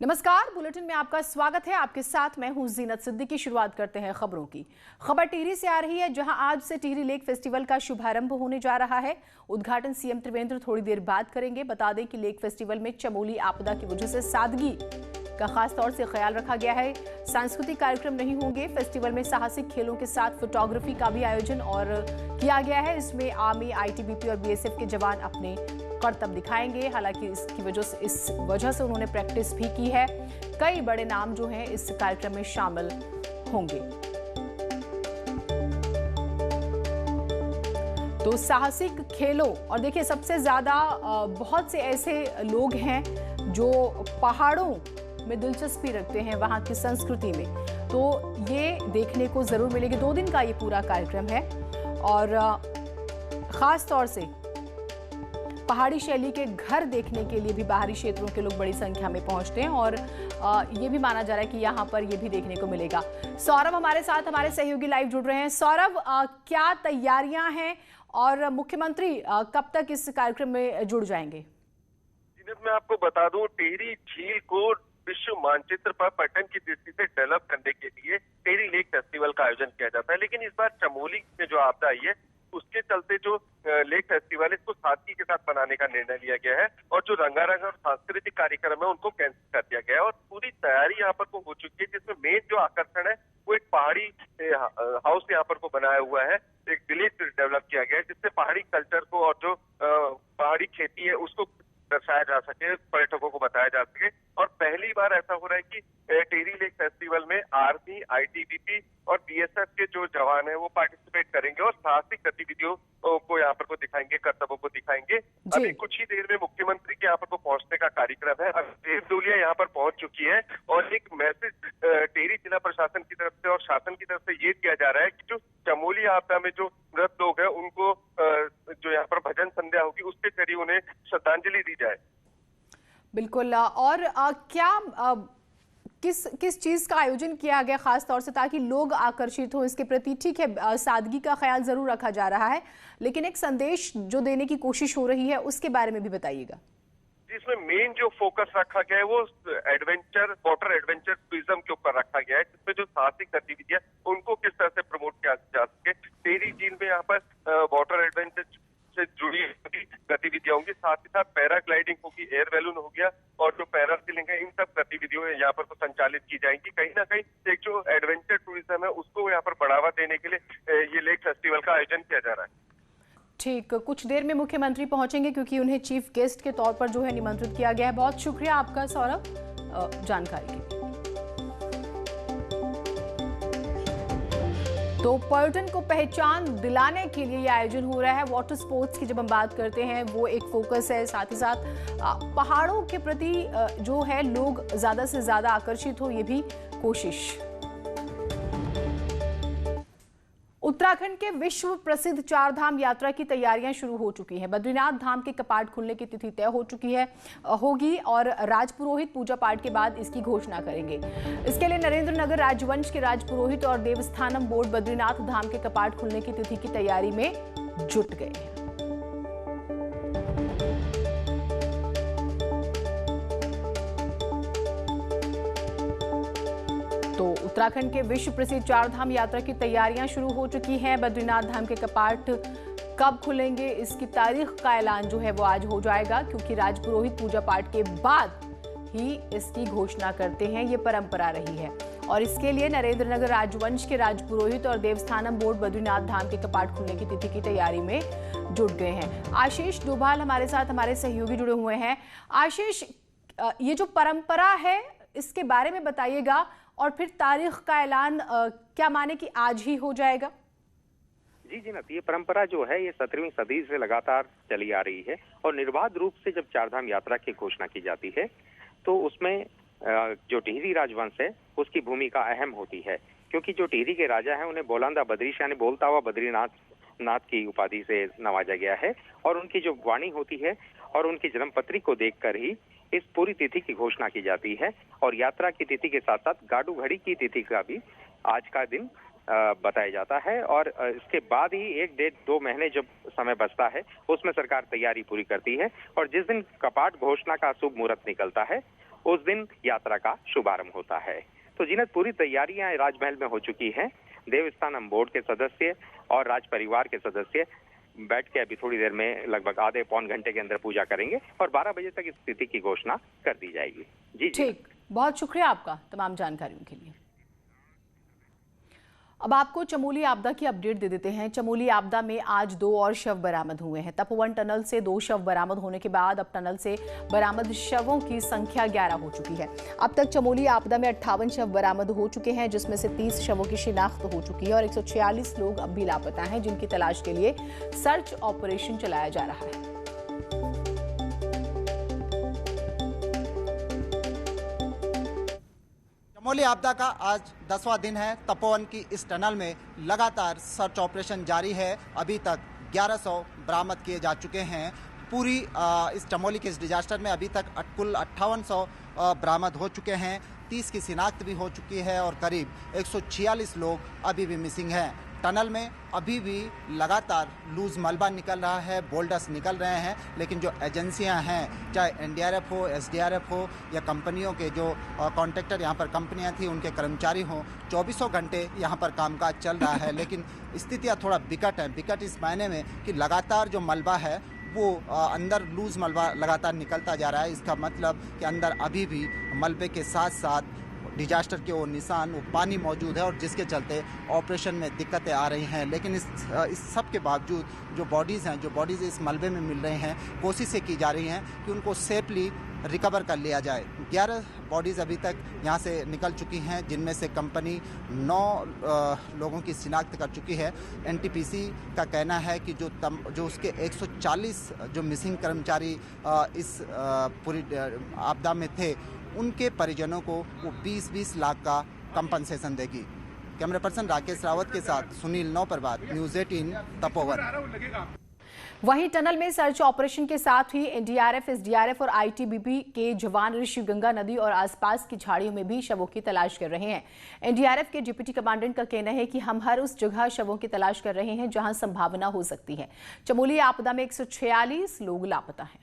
नमस्कार, बुलेटिन में आपका स्वागत है। आपके साथ मैं हूं जीनत सिद्दीकी। शुरुआत करते हैं खबरों की। खबर टिहरी से आ रही है, जहां आज से टिहरी लेक फेस्टिवल का शुभारंभ होने जा रहा है। उद्घाटन सीएम त्रिवेंद्र थोड़ी देर बाद करेंगे। बता दें कि लेक फेस्टिवल में चमोली आपदा की वजह से सादगी का खास तौर से ख्याल रखा गया है। सांस्कृतिक कार्यक्रम नहीं होंगे। फेस्टिवल में साहसिक खेलों के साथ फोटोग्राफी का भी आयोजन और किया गया है। इसमें आर्मी, आईटीबीपी और बीएसएफ के जवान अपने करतब दिखाएंगे। हालांकि इस वजह से उन्होंने प्रैक्टिस भी की है। कई बड़े नाम जो हैं इस कार्यक्रम में शामिल होंगे। तो साहसिक खेलों और देखिए, सबसे ज्यादा बहुत से ऐसे लोग हैं जो पहाड़ों में दिलचस्पी रखते हैं, वहां की संस्कृति में, तो ये देखने को जरूर मिलेगी। 2 दिन का ये पूरा कार्यक्रम है और खास तौर से पहाड़ी शैली के घर देखने के लिए भी बाहरी क्षेत्रों के लोग बड़ी संख्या में पहुंचते हैं और ये भी माना जा रहा है कि यहाँ पर ये भी देखने को मिलेगा। सौरभ हमारे साथ, हमारे सहयोगी लाइव जुड़ रहे हैं। सौरभ, क्या तैयारियां हैं और मुख्यमंत्री कब तक इस कार्यक्रम में जुड़ जाएंगे? मैं आपको बता दूं, टिहरी झील को विश्व मानचित्र पर पर्यटन की दृष्टि से डेवलप करने के लिए टिहरी लेक फेस्टिवल का आयोजन किया जाता है। लेकिन इस बार चमोली में जो आपदा आई है, उसके चलते जो लेक फेस्टिवल है, इसको सादगी के साथ बनाने का निर्णय लिया गया है और जो रंगारंग और सांस्कृतिक कार्यक्रम है उनको कैंसिल कर दिया गया है। और पूरी तैयारी यहाँ पर को हो चुकी है, जिसमें मेन जो आकर्षण है वो एक पहाड़ी हाउस यहाँ पर को बनाया हुआ है, एक विलेज डेवलप किया गया है, जिससे पहाड़ी कल्चर को और जो पहाड़ी खेती है उसको दर्शाया जा सके, पर्यटकों को बताया जा सके। और पहली बार ऐसा हो रहा है कि टिहरी लेक फेस्टिवल में आर्मी, आईटीबीपी और बीएसएफ के जो जवान हैं वो पार्टिसिपेट करेंगे और साहसिक गतिविधियों को यहाँ पर को दिखाएंगे, कर्तव्यों को दिखाएंगे। अभी कुछ ही देर में मुख्यमंत्री के यहाँ पर को पहुंचने का कार्यक्रम है। अब डोलिया यहाँ पर पहुंच चुकी है और एक मैसेज टिहरी जिला प्रशासन की तरफ से और शासन की तरफ से ये दिया जा रहा है कि जो चमोली आपदा में जो मृत लोग हैं उनको जो यहाँ पर भजन संध्या होगी उसके जरिए उन्हें श्रद्धांजलि दी जाए। बिल्कुल। और क्या किस चीज का आयोजन किया गया खास तौर से ताकि लोग आकर्षित हो इसके प्रति? ठीक है, सादगी का ख्याल जरूर रखा जा रहा है, लेकिन एक संदेश जो देने की कोशिश हो रही है उसके बारे में भी बताइएगा। जिसमें मेन जो फोकस रखा गया है वो एडवेंचर, वाटर एडवेंचर टूरिज्म के ऊपर रखा गया है, जिसमें जो साहसिक गतिविधियां उनको किस तरह से प्रमोट किया जा सके। टिहरी झील में यहाँ पर वाटर एडवेंचर से जुड़ी गतिविधियां होंगी, साथ ही साथ पैराग्लाइडिंग होगी, एयर बैलून हो गया और जो पैरासीलिंग है, इन सब गतिविधियों यहाँ पर तो संचालित की जाएंगी। कहीं ना कहीं एक जो एडवेंचर टूरिज्म है उसको यहाँ पर बढ़ावा देने के लिए ये लेक फेस्टिवल का आयोजन किया जा रहा है। ठीक, कुछ देर में मुख्यमंत्री पहुंचेंगे क्योंकि उन्हें चीफ गेस्ट के तौर पर जो है निमंत्रित किया गया है। बहुत शुक्रिया आपका सौरभ जानकारी के लिए। तो पर्यटन को पहचान दिलाने के लिए ये आयोजन हो रहा है। वाटर स्पोर्ट्स की जब हम बात करते हैं वो एक फोकस है, साथ ही साथ पहाड़ों के प्रति जो है लोग ज्यादा से ज्यादा आकर्षित हो, ये भी कोशिश। उत्तराखंड के विश्व प्रसिद्ध 4 धाम यात्रा की तैयारियां शुरू हो चुकी हैं। बद्रीनाथ धाम के कपाट खुलने की तिथि तय हो चुकी होगी और राजपुरोहित पूजा पाठ के बाद इसकी घोषणा करेंगे। इसके लिए नरेंद्रनगर राजवंश के राजपुरोहित और देवस्थानम बोर्ड बद्रीनाथ धाम के कपाट खुलने की तिथि की तैयारी में जुट गए हैं। तो उत्तराखंड के विश्व प्रसिद्ध 4 धाम यात्रा की तैयारियां शुरू हो चुकी हैं। बद्रीनाथ धाम के कपाट कब खुलेंगे इसकी तारीख का ऐलान जो है वो आज हो जाएगा, क्योंकि राजपुरोहित पूजा पाठ के बाद ही इसकी घोषणा करते हैं, ये परंपरा रही है। और इसके लिए नरेंद्रनगर राजवंश के राजपुरोहित और देवस्थानम बोर्ड बद्रीनाथ धाम के कपाट खुलने की तिथि की तैयारी में जुट गए हैं। आशीष डोभाल हमारे साथ, हमारे सहयोगी जुड़े हुए हैं। आशीष, ये जो परंपरा है इसके बारे में बताइएगा और फिर तारीख का ऐलान क्या माने कि आज ही हो जाएगा? जी जीनत, ये परंपरा जो है ये 17वीं सदी से लगातार चली आ रही है और निर्बाध रूप से जब 4 धाम यात्रा की घोषणा की जाती है तो उसमें जो टिहरी राजवंश है उसकी भूमिका अहम होती है, क्योंकि जो टिहरी के राजा हैं उन्हें बोलांदा बद्रीश यानी बोलता हुआ बद्रीनाथ की उपाधि से नवाजा गया है और उनकी जो वाणी होती है और उनकी जन्मपत्री को देखकर ही इस पूरी तिथि की घोषणा की जाती है। और यात्रा की तिथि के साथ साथ गाडू घड़ी की तिथि का भी आज का दिन बताया जाता है और इसके बाद ही 1 डेढ़ 2 महीने जब समय बचता है उसमें सरकार तैयारी पूरी करती है और जिस दिन कपाट घोषणा का शुभ मुहूर्त निकलता है उस दिन यात्रा का शुभारंभ होता है। तो जीनत, पूरी तैयारियां राजमहल में हो चुकी हैं। देवस्थानम बोर्ड के सदस्य और राज परिवार के सदस्य बैठ के अभी थोड़ी देर में लगभग आधे पौन घंटे के अंदर पूजा करेंगे और 12 बजे तक इस तिथि की घोषणा कर दी जाएगी। जी ठीक, बहुत शुक्रिया आपका तमाम जानकारियों के लिए। अब आपको चमोली आपदा की अपडेट दे देते हैं। चमोली आपदा में आज 2 और शव बरामद हुए हैं। तपोवन टनल से 2 शव बरामद होने के बाद अब टनल से बरामद शवों की संख्या 11 हो चुकी है। अब तक चमोली आपदा में 58 शव बरामद हो चुके हैं, जिसमें से 30 शवों की शिनाख्त हो चुकी है और 146 लोग अब भी लापता हैं, जिनकी तलाश के लिए सर्च ऑपरेशन चलाया जा रहा है। चमोली आपदा का आज 10वां दिन है। तपोवन की इस टनल में लगातार सर्च ऑपरेशन जारी है। अभी तक 1100 बरामद किए जा चुके हैं। पूरी इस चमोली के इस डिजास्टर में अभी तक कुल 5800 बरामद हो चुके हैं। 30 की शिनाख्त भी हो चुकी है और करीब 146 लोग अभी भी मिसिंग हैं। टनल में अभी भी लगातार लूज मलबा निकल रहा है, बोल्डर्स निकल रहे हैं, लेकिन जो एजेंसियां हैं, चाहे एनडीआरएफ हो, एसडीआरएफ हो या कंपनियों के जो कॉन्ट्रैक्टर यहाँ पर कंपनियां थी उनके कर्मचारी हों, 24 घंटे यहाँ पर कामकाज चल रहा है। लेकिन स्थितियाँ थोड़ा बिकट हैं। बिकट इस मायने में कि लगातार जो मलबा है वो अंदर लूज मलबा लगातार निकलता जा रहा है। इसका मतलब कि अंदर अभी भी मलबे के साथ साथ डिजास्टर के वो निशान, वो पानी मौजूद है और जिसके चलते ऑपरेशन में दिक्कतें आ रही हैं। लेकिन इस सब के बावजूद जो बॉडीज़ इस मलबे में मिल रही हैं, कोशिशें की जा रही हैं कि उनको सेफली रिकवर कर लिया जाए। 11 बॉडीज़ अभी तक यहाँ से निकल चुकी हैं, जिनमें से कंपनी 9 लोगों की शिनाख्त कर चुकी है। एनटीपीसी का कहना है कि जो उसके 140 जो मिसिंग कर्मचारी इस पूरी आपदा में थे, उनके परिजनों को वो 20-20 लाख का कंपनसेशन देगी। कैमरा पर्सन राकेश रावत के साथ सुनील नौपरवात, न्यूज़ 18 तपोवन। वहीं टनल में सर्च ऑपरेशन के साथ ही एनडीआरएफ, एसडीआरएफ और आईटीबीपी के जवान ऋषिगंगा नदी और आसपास की झाड़ियों में भी शवों की तलाश कर रहे हैं। एनडीआरएफ के डिप्टी कमांडेंट का कहना है कि हम हर उस जगह शवों की तलाश कर रहे हैं जहां संभावना हो सकती है। चमोली आपदा में 146 लोग लापता हैं।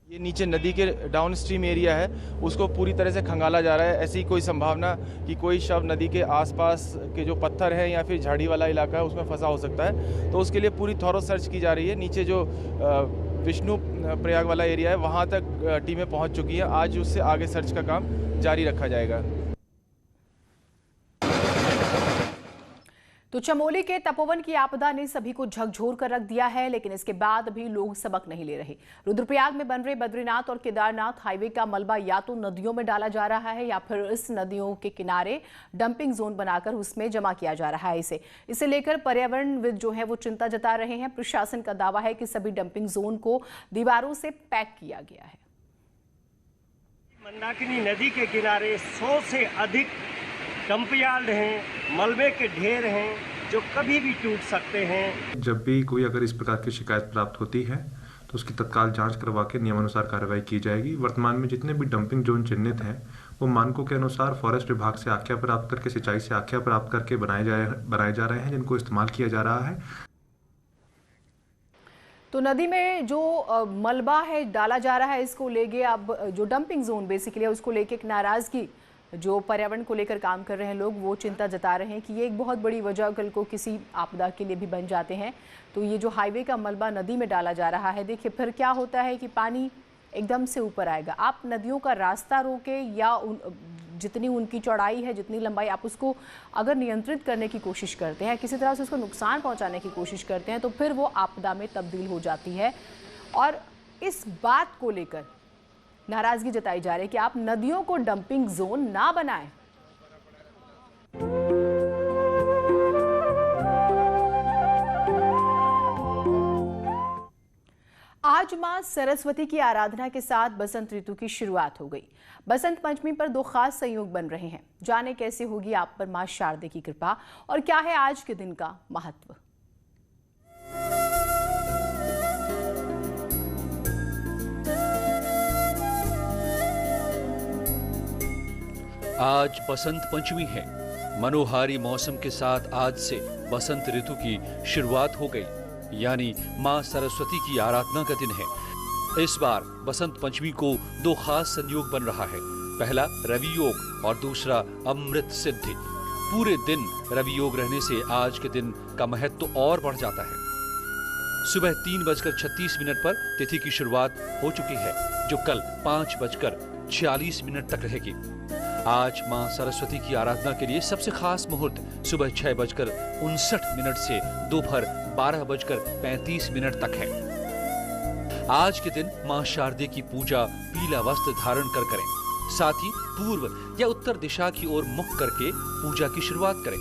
ये नीचे नदी के डाउन स्ट्रीम एरिया है, उसको पूरी तरह से खंगाला जा रहा है। ऐसी कोई संभावना कि कोई शव नदी के आसपास के जो पत्थर हैं या फिर झाड़ी वाला इलाका है उसमें फंसा हो सकता है, तो उसके लिए पूरी थॉरो सर्च की जा रही है। नीचे जो विष्णु प्रयाग वाला एरिया है वहाँ तक टीमें पहुँच चुकी हैं। आज उससे आगे सर्च का काम जारी रखा जाएगा। तो चमोली के तपोवन की आपदा ने सभी को झकझोर कर रख दिया है, लेकिन इसके बाद भी लोग सबक नहीं ले रहे। रुद्रप्रयाग में बन रहे बद्रीनाथ और केदारनाथ हाईवे का मलबा या तो नदियों में डाला जा रहा है या फिर इस नदियों के किनारे डंपिंग जोन बनाकर उसमें जमा किया जा रहा है। इसे लेकर पर्यावरणविद जो है वो चिंता जता रहे हैं। प्रशासन का दावा है कि सभी डंपिंग जोन को दीवारों से पैक किया गया है। मंदाकिनी नदी के किनारे 100 से अधिक डंप यार्ड हैं, मलबे के ढेर हैं जो कभी भी टूट सकते हैं। जब भी कोई अगर इस प्रकार की शिकायत प्राप्त होती है तो उसकी तत्काल जांच करवा के नियमानुसार कार्रवाई की जाएगी। वर्तमान में जितने भी डंपिंग जोन चिन्हित हैं वो मानकों के अनुसार फॉरेस्ट विभाग से आख्या प्राप्त करके, सिंचाई से आख्या प्राप्त करके बनाए जा रहे हैं, जिनको इस्तेमाल किया जा रहा है। तो नदी में जो मलबा है डाला जा रहा है, इसको लेके अब जो डंपिंग जोन बेसिकली है उसको लेके एक नाराजगी जो पर्यावरण को लेकर काम कर रहे हैं लोग, वो चिंता जता रहे हैं कि ये एक बहुत बड़ी वजह कल को किसी आपदा के लिए भी बन जाते हैं। तो ये जो हाईवे का मलबा नदी में डाला जा रहा है, देखिए फिर क्या होता है कि पानी एकदम से ऊपर आएगा। आप नदियों का रास्ता रोके या जितनी उनकी चौड़ाई है, जितनी लंबाई, आप उसको अगर नियंत्रित करने की कोशिश करते हैं, किसी तरह से उसको नुकसान पहुंचाने की कोशिश करते हैं, तो फिर वो आपदा में तब्दील हो जाती है। और इस बात को लेकर नाराजगी जताई जा रही है कि आप नदियों को डंपिंग जोन ना बनाएं। आज मां सरस्वती की आराधना के साथ बसंत ऋतु की शुरुआत हो गई। बसंत पंचमी पर 2 खास संयोग बन रहे हैं। जाने कैसे होगी आप पर मां शारदे की कृपा और क्या है आज के दिन का महत्व। आज बसंत पंचमी है। मनोहारी मौसम के साथ आज से बसंत ऋतु की शुरुआत हो गई, यानी मां सरस्वती की आराधना का दिन है। इस बार बसंत पंचमी को दो खास संयोग बन रहा है। पहला रवि योग और दूसरा अमृत सिद्धि। पूरे दिन रवि योग रहने से आज के दिन का महत्व तो और बढ़ जाता है। सुबह 3:36 पर तिथि की शुरुआत हो चुकी है, जो कल 5:46 तक रहेगी। आज मां सरस्वती की आराधना के लिए सबसे खास मुहूर्त सुबह 6:59 से दोपहर 12:35 तक है। आज के दिन मां शारदे की पूजा पीला वस्त्र धारण कर करें। साथ ही पूर्व या उत्तर दिशा की ओर मुख करके पूजा की शुरुआत करें।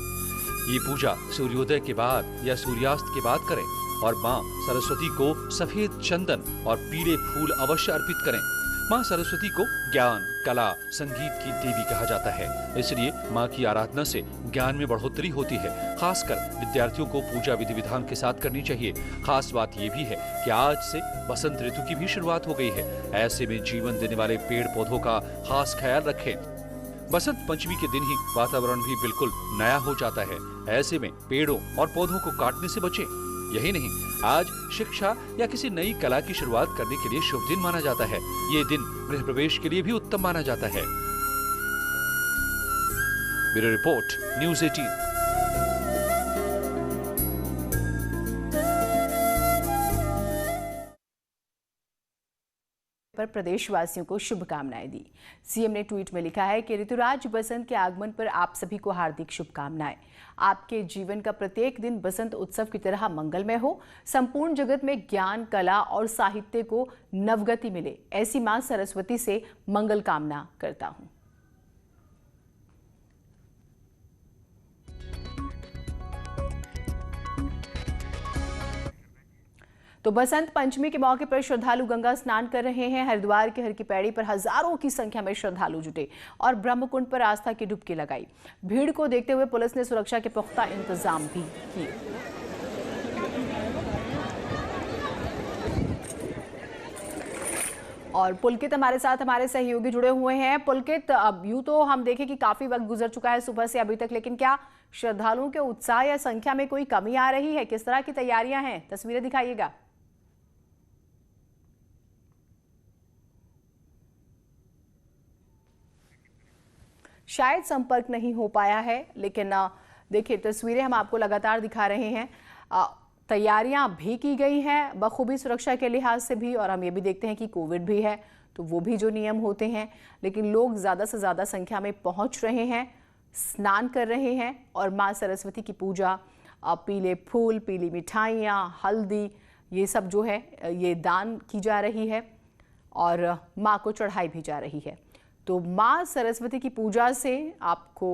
ये पूजा सूर्योदय के बाद या सूर्यास्त के बाद करें और मां सरस्वती को सफेद चंदन और पीले फूल अवश्य अर्पित करें। मां सरस्वती को ज्ञान, कला, संगीत की देवी कहा जाता है, इसलिए मां की आराधना से ज्ञान में बढ़ोतरी होती है। खासकर विद्यार्थियों को पूजा विधि विधान के साथ करनी चाहिए। खास बात यह भी है कि आज से बसंत ऋतु की भी शुरुआत हो गई है। ऐसे में जीवन देने वाले पेड़ पौधों का खास ख्याल रखें। बसंत पंचमी के दिन ही वातावरण भी बिल्कुल नया हो जाता है। ऐसे में पेड़ों और पौधों को काटने से बचें। यही नहीं, आज शिक्षा या किसी नई कला की शुरुआत करने के लिए शुभ दिन माना जाता है। ये दिन गृह प्रवेश के लिए भी उत्तम माना जाता है। Bureau report, news 18। पर प्रदेशवासियों को शुभकामनाएं दी। सीएम ने ट्वीट में लिखा है कि ऋतुराज बसंत के आगमन पर आप सभी को हार्दिक शुभकामनाएं। आपके जीवन का प्रत्येक दिन बसंत उत्सव की तरह मंगलमय हो। संपूर्ण जगत में ज्ञान, कला और साहित्य को नवगति मिले, ऐसी मां सरस्वती से मंगल कामना करता हूं। तो बसंत पंचमी के मौके पर श्रद्धालु गंगा स्नान कर रहे हैं। हरिद्वार के हर की पैड़ी पर हजारों की संख्या में श्रद्धालु जुटे और ब्रह्मकुंड पर आस्था की डुबकी लगाई। भीड़ को देखते हुए पुलिस ने सुरक्षा के पुख्ता इंतजाम भी किए। और पुलकित हमारे साथ हमारे सहयोगी जुड़े हुए हैं। पुलकित, अब यूं तो हम देखें कि काफी वक्त गुजर चुका है सुबह से अभी तक, लेकिन क्या श्रद्धालुओं के उत्साह या संख्या में कोई कमी आ रही है? किस तरह की तैयारियां हैं? तस्वीरें दिखाइएगा। शायद संपर्क नहीं हो पाया है, लेकिन देखिए तस्वीरें हम आपको लगातार दिखा रहे हैं। तैयारियां भी की गई हैं बखूबी सुरक्षा के लिहाज से भी, और हम ये भी देखते हैं कि कोविड भी है तो वो भी जो नियम होते हैं, लेकिन लोग ज़्यादा से ज़्यादा संख्या में पहुंच रहे हैं, स्नान कर रहे हैं और माँ सरस्वती की पूजा, पीले फूल, पीली मिठाइयाँ, हल्दी, ये सब जो है ये दान की जा रही है और माँ को चढ़ाई भी जा रही है। तो माँ सरस्वती की पूजा से आपको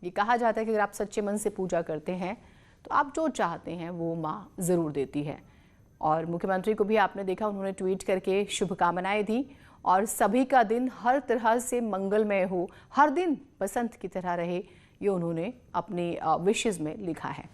ये कहा जाता है कि अगर आप सच्चे मन से पूजा करते हैं तो आप जो चाहते हैं वो माँ ज़रूर देती है। और मुख्यमंत्री को भी आपने देखा, उन्होंने ट्वीट करके शुभकामनाएं दी और सभी का दिन हर तरह से मंगलमय हो, हर दिन बसंत की तरह रहे, ये उन्होंने अपनी विशेज़ में लिखा है।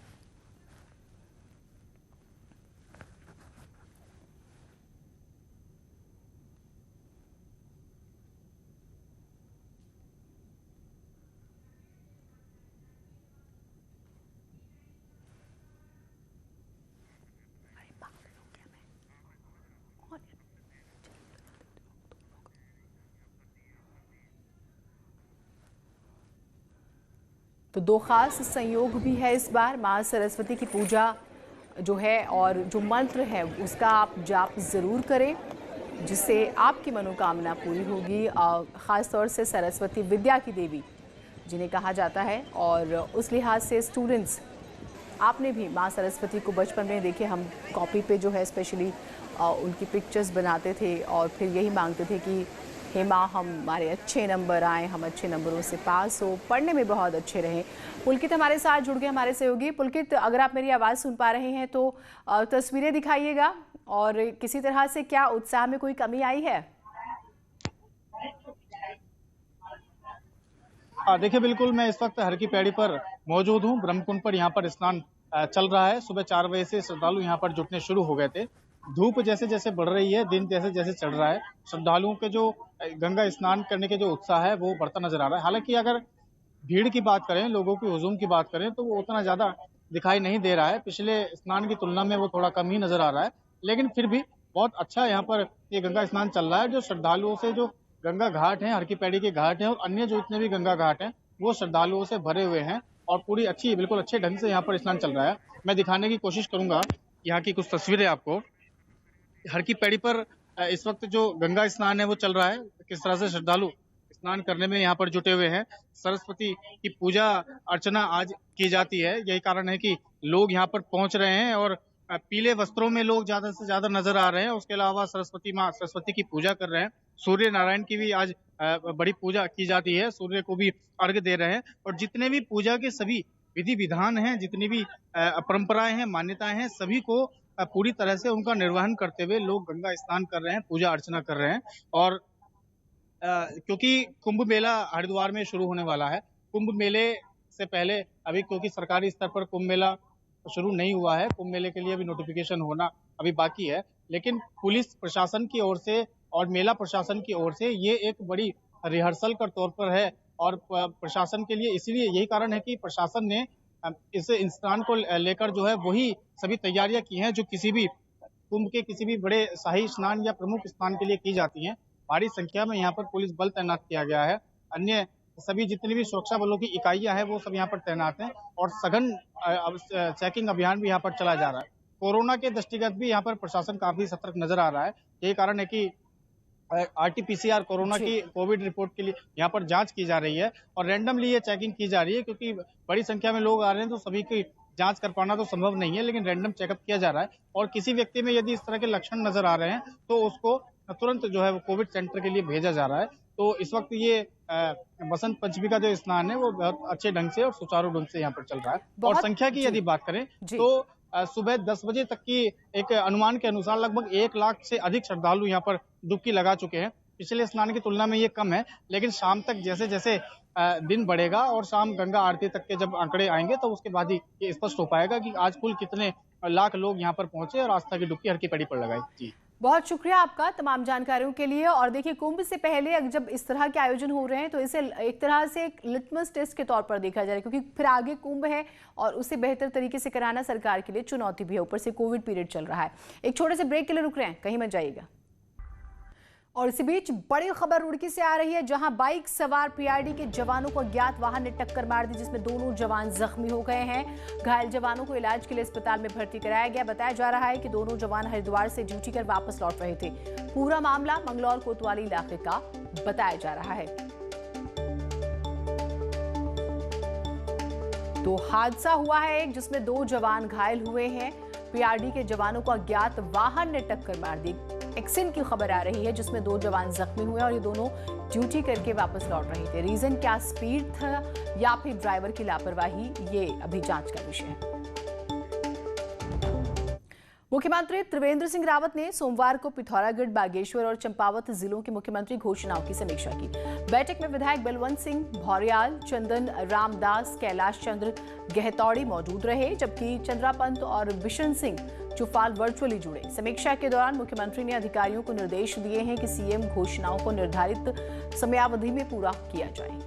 तो दो खास संयोग भी है इस बार। माँ सरस्वती की पूजा जो है और जो मंत्र है उसका आप जाप ज़रूर करें, जिससे आपकी मनोकामना पूरी होगी। ख़ास तौर से सरस्वती विद्या की देवी जिन्हें कहा जाता है, और उस लिहाज से स्टूडेंट्स, आपने भी माँ सरस्वती को बचपन में देखे, हम कॉपी पे जो है स्पेशली उनकी पिक्चर्स बनाते थे और फिर यही मांगते थे कि हे माँ हमारे अच्छे नंबर आए, हम अच्छे नंबरों से पास हो, पढ़ने में बहुत अच्छे रहें। पुलकित हमारे साथ जुड़ गए, हमारे सहयोगी। पुलकित, अगर आप मेरी आवाज़ सुन पा रहे हैं तो तस्वीरें दिखाइएगा और किसी तरह से क्या उत्साह में कोई कमी आई है? देखिए, बिल्कुल मैं इस वक्त हर की पैड़ी पर मौजूद हूँ। ब्रह्मकुंड पर यहाँ पर स्नान चल रहा है। सुबह 4 बजे से श्रद्धालु यहाँ पर जुटने शुरू हो गए थे। धूप जैसे जैसे बढ़ रही है, दिन जैसे जैसे चढ़ रहा है, श्रद्धालुओं के जो गंगा स्नान करने के जो उत्साह है वो बढ़ता नजर आ रहा है। हालांकि अगर भीड़ की बात करें, लोगों की हुजूम की बात करें, तो वो उतना ज्यादा दिखाई नहीं दे रहा है। पिछले स्नान की तुलना में वो थोड़ा कम ही नजर आ रहा है, लेकिन फिर भी बहुत अच्छा यहाँ पर ये गंगा स्नान चल रहा है। जो श्रद्धालुओं से जो गंगा घाट है, हर की पैड़ी के घाट हैं और अन्य जो इतने भी गंगा घाट हैं वो श्रद्धालुओं से भरे हुए हैं और पूरी बिल्कुल अच्छे ढंग से यहाँ पर स्नान चल रहा है। मैं दिखाने की कोशिश करूंगा यहाँ की कुछ तस्वीरें आपको। हर की पैड़ी पर इस वक्त जो गंगा स्नान है वो चल रहा है। किस तरह से श्रद्धालु स्नान करने में यहाँ पर जुटे हुए हैं। सरस्वती की पूजा अर्चना आज की जाती है, यही कारण है कि लोग यहाँ पर पहुंच रहे हैं और पीले वस्त्रों में लोग ज्यादा से ज्यादा नजर आ रहे हैं। उसके अलावा सरस्वती की पूजा कर रहे हैं। सूर्य नारायण की भी आज बड़ी पूजा की जाती है, सूर्य को भी अर्घ्य दे रहे हैं और जितने भी पूजा के सभी विधि विधान हैं, जितनी भी परंपराएं हैं, मान्यताएं हैं, सभी को पूरी तरह से उनका निर्वहन करते हुए लोग गंगा स्नान कर रहे हैं, पूजा अर्चना कर रहे हैं। और क्योंकि कुंभ मेला हरिद्वार में शुरू होने वाला है, कुंभ मेले से पहले अभी क्योंकि सरकारी स्तर पर कुंभ मेला शुरू नहीं हुआ है, कुंभ मेले के लिए अभी नोटिफिकेशन होना अभी बाकी है, लेकिन पुलिस प्रशासन की ओर से और मेला प्रशासन की ओर से ये एक बड़ी रिहर्सल का तौर पर है। और प्रशासन के लिए इसलिए यही कारण है कि प्रशासन ने इस स्नान को लेकर जो है वही सभी तैयारियां की हैं जो किसी भी कुंभ के किसी भी बड़े शाही स्नान या प्रमुख स्नान के लिए की जाती हैं। भारी संख्या में यहाँ पर पुलिस बल तैनात किया गया है। अन्य सभी जितनी भी सुरक्षा बलों की इकाइयां हैं वो सब यहाँ पर तैनात हैं और सघन चेकिंग अभियान भी यहाँ पर चला जा रहा है। कोरोना के दृष्टिगत भी यहाँ पर प्रशासन काफी सतर्क नजर आ रहा है। यही कारण है कि RT-PCR कोरोना की कोविड रिपोर्ट के लिए यहाँ पर जांच की जा रही है और रैंडमली ये चेकिंग की जा रही है, क्योंकि बड़ी संख्या में लोग आ रहे हैं तो सभी की जांच कर पाना तो संभव नहीं है, लेकिन रैंडम चेकअप किया जा रहा है और किसी व्यक्ति में यदि इस तरह के लक्षण नजर आ रहे हैं तो उसको तुरंत जो है वो कोविड सेंटर के लिए भेजा जा रहा है। तो इस वक्त ये बसंत पंचमी का जो स्नान है वो बहुत अच्छे ढंग से और सुचारू ढंग से यहाँ पर चल रहा है। और संख्या की यदि बात करें तो सुबह 10 बजे तक की एक अनुमान के अनुसार लगभग 1 लाख से अधिक श्रद्धालु यहाँ पर डुबकी लगा चुके हैं। पिछले स्नान की तुलना में ये कम है, लेकिन शाम तक जैसे जैसे दिन बढ़ेगा और शाम गंगा आरती तक के जब आंकड़े आएंगे तो उसके बाद ही ये स्पष्ट हो पाएगा कि आज कुल कितने लाख लोग यहाँ पर पहुंचे और आस्था की डुबकी हर की पैड़ी पर लगाई। जी, बहुत शुक्रिया आपका तमाम जानकारियों के लिए। और देखिए, कुंभ से पहले जब इस तरह के आयोजन हो रहे हैं तो इसे एक तरह से एक लिटमस टेस्ट के तौर पर देखा जा रहा है, क्योंकि फिर आगे कुंभ है और उसे बेहतर तरीके से कराना सरकार के लिए चुनौती भी है। ऊपर से कोविड पीरियड चल रहा है। एक छोटे से ब्रेक के लिए रुक रहे हैं, कहीं मत जाइएगा। और इसी बीच बड़ी खबर रुड़की से आ रही है, जहां बाइक सवार PRD के जवानों को अज्ञात वाहन ने टक्कर मार दी, जिसमें दोनों जवान जख्मी हो गए हैं। घायल जवानों को इलाज के लिए अस्पताल में भर्ती कराया गया। बताया जा रहा है कि दोनों जवान हरिद्वार से ड्यूटी कर वापस लौट रहे थे। पूरा मामला मंगलौर कोतवाली इलाके का बताया जा रहा है। तो हादसा हुआ है एक, जिसमें 2 जवान घायल हुए हैं। PRD के जवानों को अज्ञात वाहन ने टक्कर मार दी। एक्सीडेंट की खबर आ रही है, जिसमें 2 जवान जख्मी हुए और ये दोनों ड्यूटी करके वापस लौट रहे थे। रीजन क्या, स्पीड था या फिर ड्राइवर की लापरवाही, ये अभी जांच का विषय है। मुख्यमंत्री त्रिवेंद्र सिंह रावत ने सोमवार को पिथौरागढ़, बागेश्वर और चंपावत जिलों की मुख्यमंत्री घोषणाओं की समीक्षा की। बैठक में विधायक बलवंत सिंह भौरियाल, चंदन रामदास, कैलाश चंद्र गहतौड़ी मौजूद रहे, जबकि चंद्रापंत और बिशन सिंह चुफाल वर्चुअली जुड़े। समीक्षा के दौरान मुख्यमंत्री ने अधिकारियों को निर्देश दिए हैं कि सीएम घोषणाओं को निर्धारित समयावधि में पूरा किया जाए।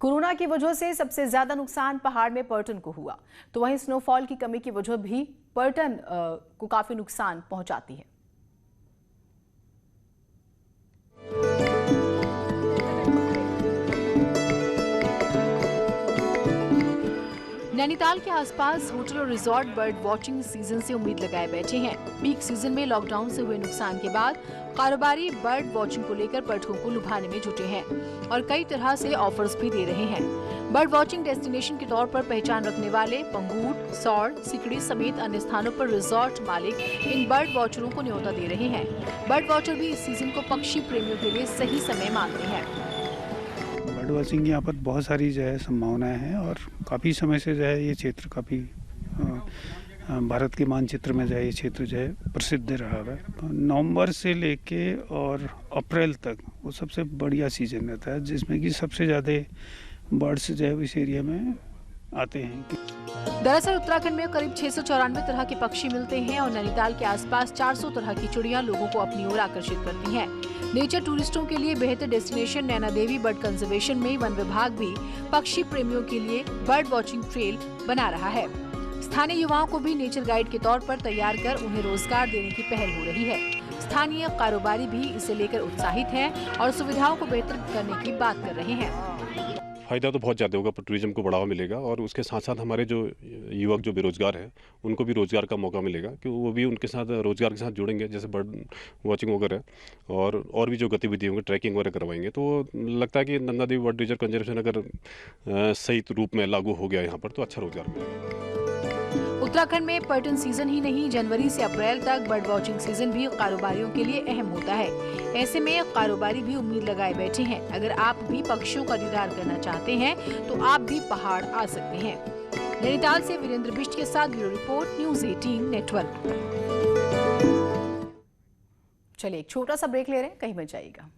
कोरोना की वजह से सबसे ज्यादा नुकसान पहाड़ में पर्यटन को हुआ, तो वहीं स्नोफॉल की कमी की वजह भी पर्यटन को काफी नुकसान पहुंचाती है। नैनीताल के आसपास होटल और रिजॉर्ट बर्ड वॉचिंग सीजन से उम्मीद लगाए बैठे हैं। पीक सीजन में लॉकडाउन से हुए नुकसान के बाद कारोबारी बर्ड वॉचिंग को लेकर पर्यटकों को लुभाने में जुटे हैं और कई तरह से ऑफर्स भी दे रहे हैं। बर्ड वॉचिंग डेस्टिनेशन के तौर पर पहचान रखने वाले पंगूर, सौर, सिकड़ी समेत अन्य स्थानों पर रिजॉर्ट मालिक इन बर्ड वॉचरों को न्योता दे रहे हैं। बर्ड वॉचर भी इस सीजन को पक्षी प्रेमियों के लिए सही समय मानते हैं। बर्ड वॉचिंग यहाँ पर बहुत सारी जो है संभावनाएं हैं और काफ़ी समय से जो है ये क्षेत्र काफ़ी भारत के मानचित्र में जो है ये क्षेत्र जो है प्रसिद्ध रहा है। नवंबर से लेके और अप्रैल तक वो सबसे बढ़िया सीजन रहता है, जिसमें कि सबसे ज़्यादा बर्ड्स जो है इस एरिया में आते हैं। दरअसल उत्तराखंड में करीब 694 तरह के पक्षी मिलते हैं और नैनीताल के आसपास 400 तरह की चिड़ियां लोगों को अपनी ओर आकर्षित करती हैं। नेचर टूरिस्टों के लिए बेहतर destination Naina Devi bird conservation में वन विभाग भी पक्षी प्रेमियों के लिए बर्ड वॉचिंग ट्रेल बना रहा है। स्थानीय युवाओं को भी नेचर गाइड के तौर पर तैयार कर उन्हें रोजगार देने की पहल हो रही है। स्थानीय कारोबारी भी इसे लेकर उत्साहित हैं और सुविधाओं को बेहतर करने की बात कर रहे हैं। फ़ायदा तो बहुत ज़्यादा होगा, टूरिज्म को बढ़ावा मिलेगा और उसके साथ साथ हमारे जो युवक जो बेरोजगार हैं उनको भी रोज़गार का मौका मिलेगा कि वो भी उनके साथ रोज़गार के साथ जुड़ेंगे, जैसे बर्ड वॉचिंग वगैरह और भी जो गतिविधि होंगे, ट्रैकिंग वगैरह करवाएंगे। तो लगता है कि Nanda Devi world reserve conservation अगर सही रूप में लागू हो गया यहाँ पर तो अच्छा रोज़गार मिलेगा। उत्तराखंड में पर्यटन सीजन ही नहीं, जनवरी से अप्रैल तक बर्ड वॉचिंग सीजन भी कारोबारियों के लिए अहम होता है। ऐसे में कारोबारी भी उम्मीद लगाए बैठे हैं। अगर आप भी पक्षियों का दीदार करना चाहते हैं तो आप भी पहाड़ आ सकते हैं। नैनीताल से वीरेंद्र बिष्ट के साथ ब्यूरो रिपोर्ट, न्यूज़ 18 नेटवर्क। चलिए एक छोटा सा ब्रेक ले रहे हैं, कहीं मत जाइएगा।